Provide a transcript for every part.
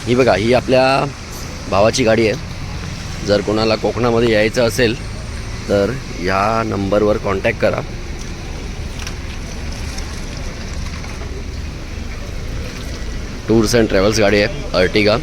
ही बघा, ही आपल्या भावाची गाडी आहे. जर कोणाला कोकणामध्ये यायचं असेल तर ह्या नंबरवर कॉन्टॅक्ट करा. टूर्स अँड ट्रॅव्हल्स गाडी आहे, अर्टिगा.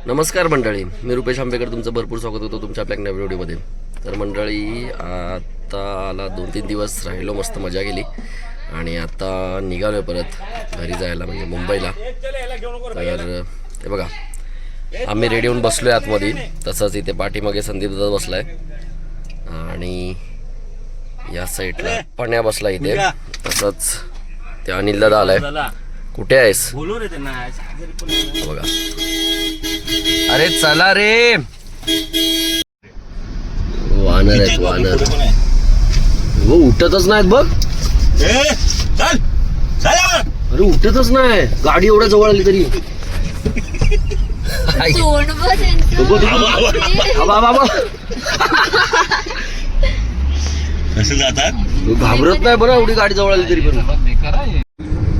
नमस्कार मंडळी, मी रुपेश आंबेकर तुमचं भरपूर स्वागत होतो तुमच्या आपल्या नव्या व्हिडिओमध्ये. तर मंडळी, आता आला 2-3 दिवस राहिलो, मस्त मजा केली आणि आता निघालो परत घरी जायला, म्हणजे मुंबईला. तर हे बघा, आम्ही रेडी होऊन बसलो आहे आतमध्ये. तसंच इथे पाठीमागे संदीप दादा बसला आहे आणि या साईडला पण्या बसला इथे. तसंच ते अनिल दादा आलाय. कुठे आहेस? बघा, अरे चला रे. वानर आहेत, वानर. वो उठतच नाहीत बघ. अरे उठतच नाही, गाडी एवढ्या जवळ आली तरी. कसं जातात, घाबरत नाही बरं, एवढी गाडी जवळ आली तरी पण.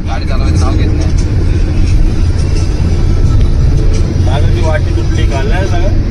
गाडी चालवायचं नाव घेत नाही. वाटी तुटली काढलाय सगळं.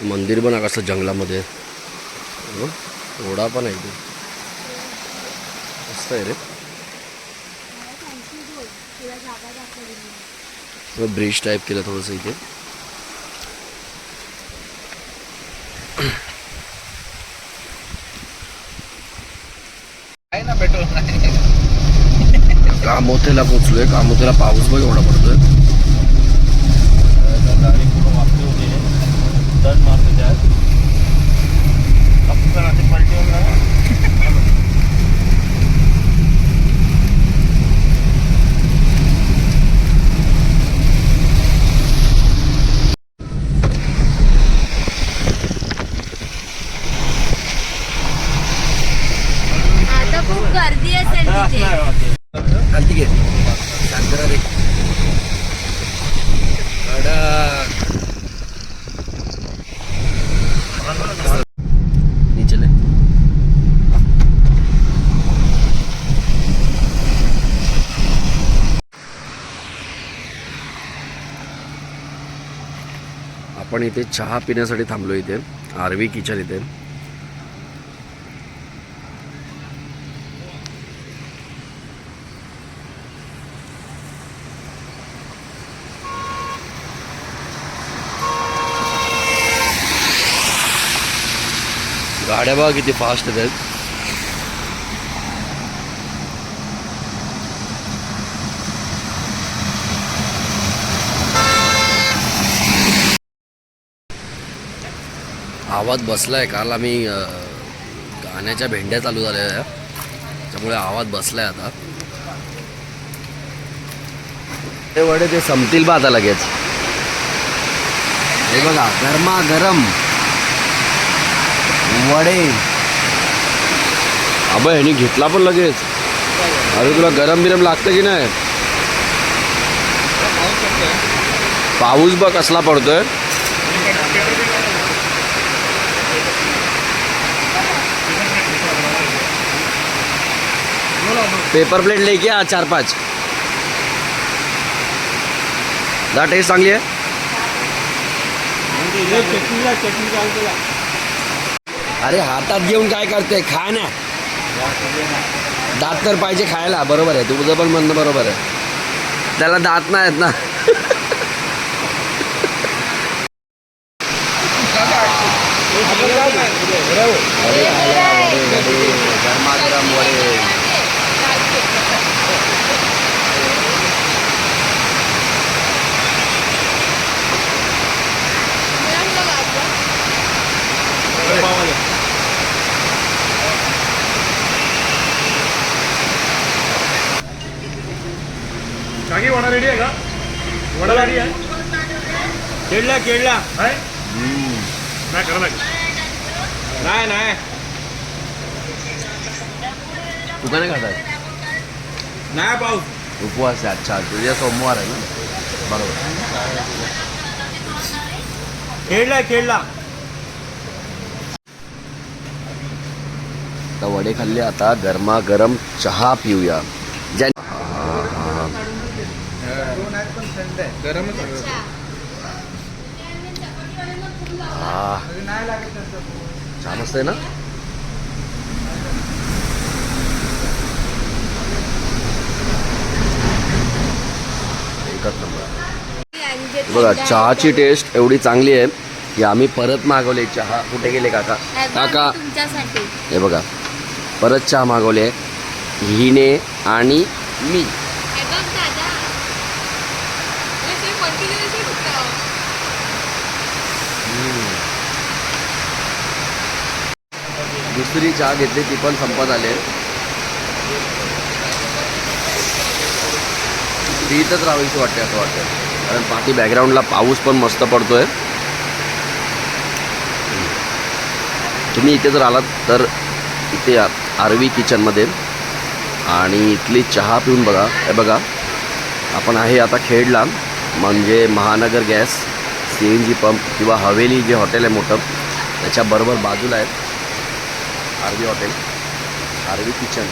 मंदिर पण कसं जंगलामध्ये, ओढा पण आहे इथे, मस्त आहे रे. ब्रिज टाईप केलं थोडंसं इथे. आहे ना पेट्रोल. कामोथेला पोचलोय. कामोथेला पाऊस बघ एवढा पडतोय. आता खूप गर्दी असेल तिथे. खालती घे, शांत रे. नीचे ले. आपण इथे चहा पिण्यासाठी थांबलो. इथे आरवी किचन इथे. गाड्या बघा किती फास्ट आहेत. आवाज बसलाय. काल आम्ही गाण्याच्या भेंड्या चालू झाल्या, त्यामुळे आवाज बसलाय. आता ते वडे ते संपतील बा आता लगेच. हे बघा, गरमा गरम वडे. अबे ह्यानी घेतला पण लगेच. अरे तुला गरम बिरम लागतं की नाही? पाऊस बघ कसला पडतोय. पेपर प्लेट लेके आ 4-5. दा टेस्ट चांगली आहे. अरे हातात घेऊन काय करते, खा ना. दात तर पाहिजे खायला. बरोबर आहे, तुझं पण म्हणणं बरोबर आहे. त्याला दात नाही आहेत ना. गरमागरम वडे. बाकी वडा रेडी आहे का? वडा रेडी आहे? केळला केळला आहे? नाही करा लागेल. नाही तुका नाही खातात? नाही पाऊस. उपवास आहे. अच्छा, तुझ्या सोमवार आहे ना, बरोबर. केळला आता वडे खाल्ले, आता गरमागरम चहा पिऊया. ज्या हा, चहा मस्त आहे ना. एकच नंबर. बघा, चहाची टेस्ट एवढी चांगली आहे की आम्ही परत मागवले चहा. कुठे गेले काका? काका, तुमच्यासाठी हे बघा, परत चहा मागवले हिने आणि मी. हे बघ दादा. दुसरी चहा घेतली, ती पण संपत आले. ती इथंच राहावीशी वाटते असं वाटतं, कारण बाकी बॅकग्राऊंडला पाऊस पण मस्त पडतोय. तुम्ही इथे जर आलात तर इथे आरवी किचनमध्ये आणि इथली चहा पिऊन बघा. हे बघा, आपण आहे आता खेडला, म्हणजे महानगर गॅस CNG पंप किंवा हवेली जे हॉटेल आहे मोठं, त्याच्याबरोबर बाजूला आहे आरवी हॉटेल, आरवी किचन.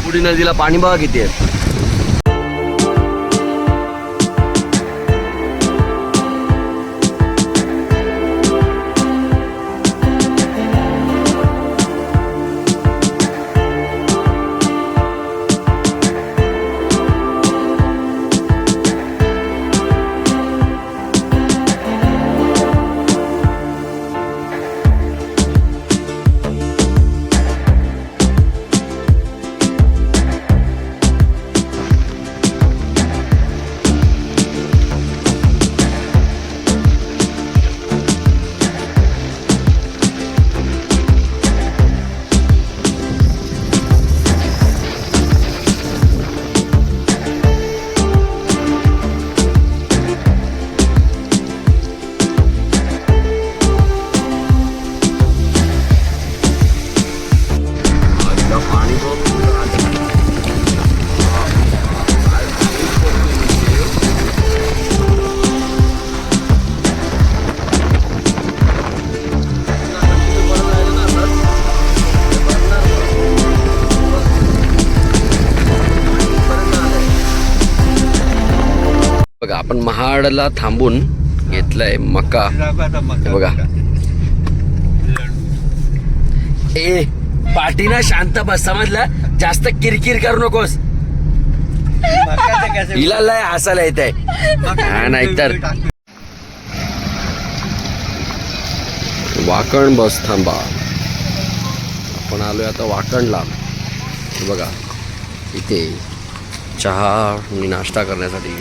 पुढी नदीला पाणी बघा किती आहे. बघा, आपण महाडला थांबून घेतलाय मका. हे बघा, पाठीना शांत बस, समजलं? जास्त किरकिर करू नकोस. हिला लय हसायला येत आहे. नाहीतर वाकण बस थांबा. आपण आलोय आता वाकणला. हे बघा इथे चहा आणि नाश्ता करण्यासाठी.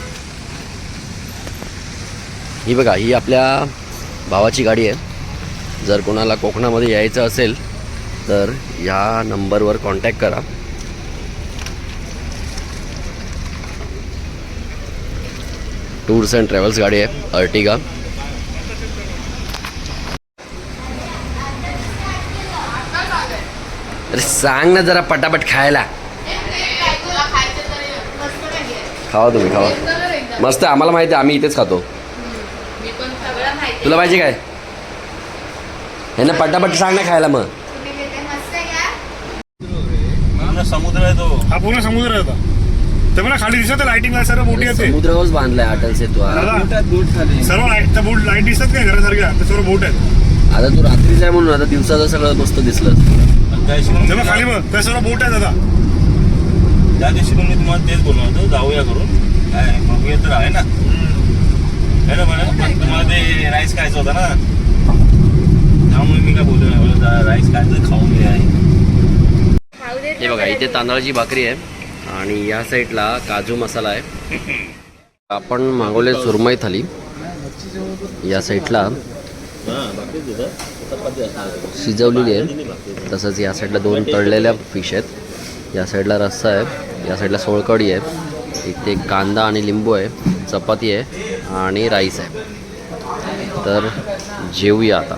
ही बघा, ही आपल्या भावाची गाडी आहे. जर कोणाला कोकणामध्ये यायचं असेल तर या नंबरवर कॉन्टॅक्ट करा. टूर्स अँड ट्रॅव्हल्स गाडी आहे, अर्टिगा. अरे सांग ना जरा पटापट खायला. खावा तुम्ही, खावा. मस्त आहे, आम्हाला माहिती आहे, आम्ही इथेच खातो. तुला पाहिजे काय? हे ना पटापट सांग ना खायला. मग समुद्र आहे तो. हा पूर्ण समुद्र आहे आता. ते मला खाली दिसत लाइटिंग सर्व मोठी येते. समुद्र हाऊस बांधलाय अटल सेतू. सर्व लाईट त्या बोट लाईट दिसत काय घरासारख्या, ते सर्व बोट आहेत. आता तू रात्रीच आहे म्हणून आता दिवसाचं सगळं मस्त दिसलं. तेव्हा खाली बघ, त्या सर्व बोट आहेत आता. त्या दिवशी पण मी तुम्हाला तेच बोललो होतो, जाऊया करून. काय बघूया तर आहे ना. है ना मॅडम? पण तुम्हाला ते राईस खायचं होता ना, त्यामुळे मी काय बोललो नाही. बोललो राईस खायचं, खाऊन घ्या. हे बघा इथे तांदळाची भाकरी आहे आणि या साईडला काजू मसाला आहे. आपण मागवले सुरमई थाली. या साईडला शिजवलेली आहे. तसंच या साईडला 2 तळलेल्या फिश आहेत. या साईडला रस्सा आहे. या साईडला सोळकढी आहे. इथे कांदा आणि लिंबू आहे. चपाती आहे आणि राईस आहे. तर जेवूया आता.